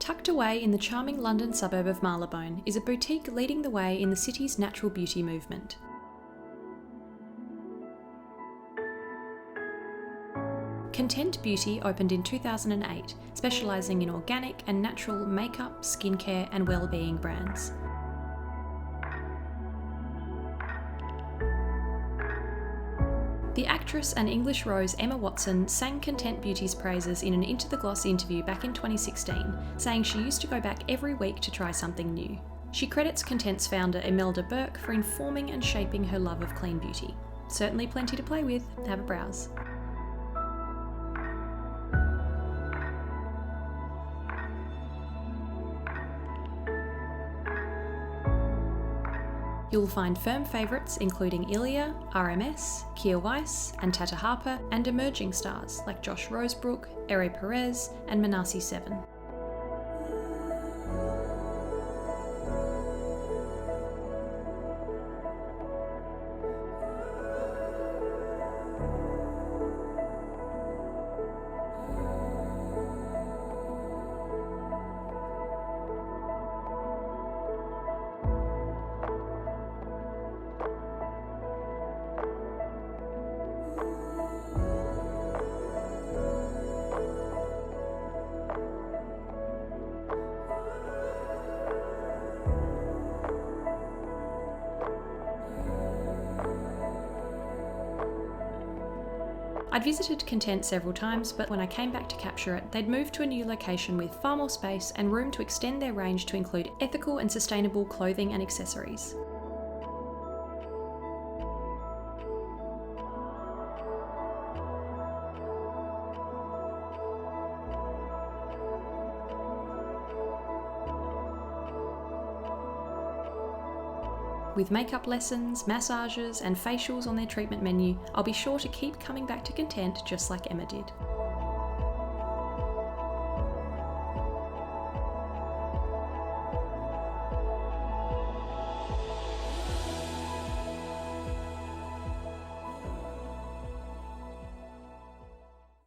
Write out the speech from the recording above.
Tucked away in the charming London suburb of Marylebone is a boutique leading the way in the city's natural beauty movement. Content Beauty opened in 2008, specialising in organic and natural makeup, skincare and well-being brands. The actress and English rose Emma Watson sang Content Beauty's praises in an Into the Gloss interview back in 2016, saying she used to go back every week to try something new. She credits Content's founder Imelda Burke for informing and shaping her love of clean beauty. Certainly plenty to play with, have a browse. You'll find firm favourites including Ilia, RMS, Kia Waes and Tata Harper, and emerging stars like Josh Rosebrook, Ere Perez and Manasi 7. I'd visited Content several times, but when I came back to capture it, they'd moved to a new location with far more space and room to extend their range to include ethical and sustainable clothing and accessories. With makeup lessons, massages and facials on their treatment menu, I'll be sure to keep coming back to Content just like Emma did.